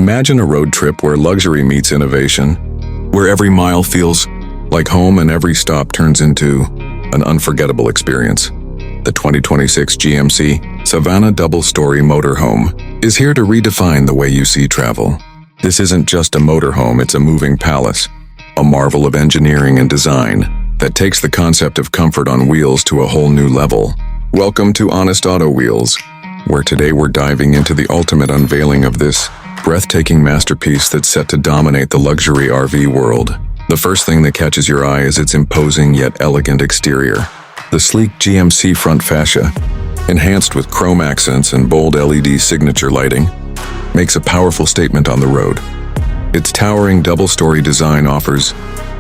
Imagine a road trip where luxury meets innovation, where every mile feels like home and every stop turns into an unforgettable experience. The 2026 GMC Savana double-story motorhome is here to redefine the way you see travel. This isn't just a motorhome, it's a moving palace, a marvel of engineering and design that takes the concept of comfort on wheels to a whole new level. Welcome to Honest Auto Wheels, where today we're diving into the ultimate unveiling of this breathtaking masterpiece that's set to dominate the luxury RV world. The first thing that catches your eye is its imposing yet elegant exterior. The sleek GMC front fascia, enhanced with chrome accents and bold LED signature lighting, makes a powerful statement on the road. Its towering double-story design offers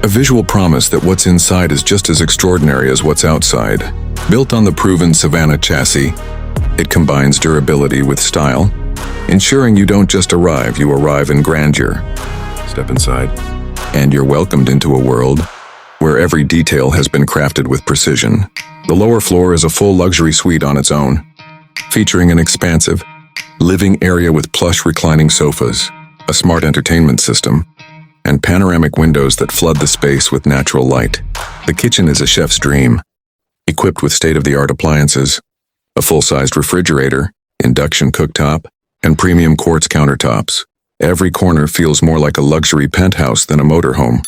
a visual promise that what's inside is just as extraordinary as what's outside. Built on the proven Savana chassis, it combines durability with style, ensuring you don't just arrive, you arrive in grandeur. Step inside, and you're welcomed into a world where every detail has been crafted with precision. The lower floor is a full luxury suite on its own, featuring an expansive living area with plush reclining sofas, a smart entertainment system, and panoramic windows that flood the space with natural light. The kitchen is a chef's dream, equipped with state-of-the-art appliances, a full-sized refrigerator, induction cooktop, and premium quartz countertops. Every corner feels more like a luxury penthouse than a motorhome.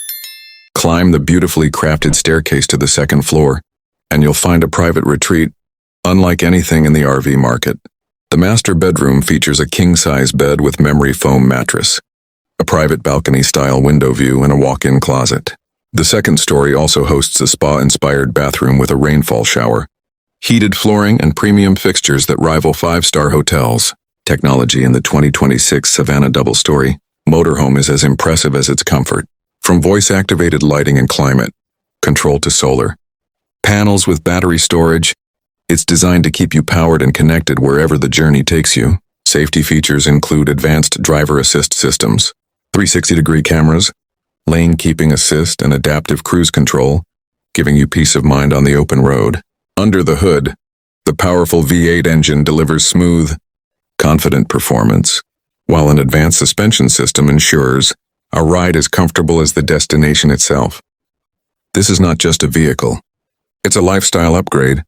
Climb the beautifully crafted staircase to the second floor, and you'll find a private retreat unlike anything in the RV market. The master bedroom features a king-size bed with memory foam mattress, a private balcony-style window view, and a walk-in closet. The second story also hosts a spa-inspired bathroom with a rainfall shower, heated flooring, and premium fixtures that rival five-star hotels. Technology in the 2026 Savana double-story motorhome is as impressive as its comfort. From voice-activated lighting and climate control to solar panels with battery storage, it's designed to keep you powered and connected wherever the journey takes you. Safety features include advanced driver assist systems, 360-degree cameras, lane keeping assist, and adaptive cruise control, giving you peace of mind on the open road. Under the hood, the powerful V8 engine delivers smooth, confident performance, while an advanced suspension system ensures a ride as comfortable as the destination itself. This is not just a vehicle. It's a lifestyle upgrade,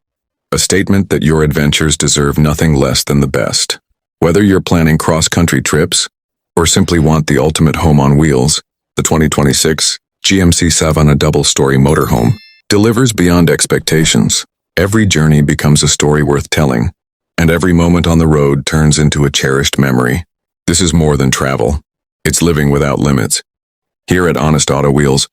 a statement that your adventures deserve nothing less than the best. Whether you're planning cross-country trips or simply want the ultimate home on wheels, the 2026 GMC Savana double-story motorhome delivers beyond expectations. Every journey becomes a story worth telling, and every moment on the road turns into a cherished memory. This is more than travel. It's living without limits. Here at Honest Auto Wheels,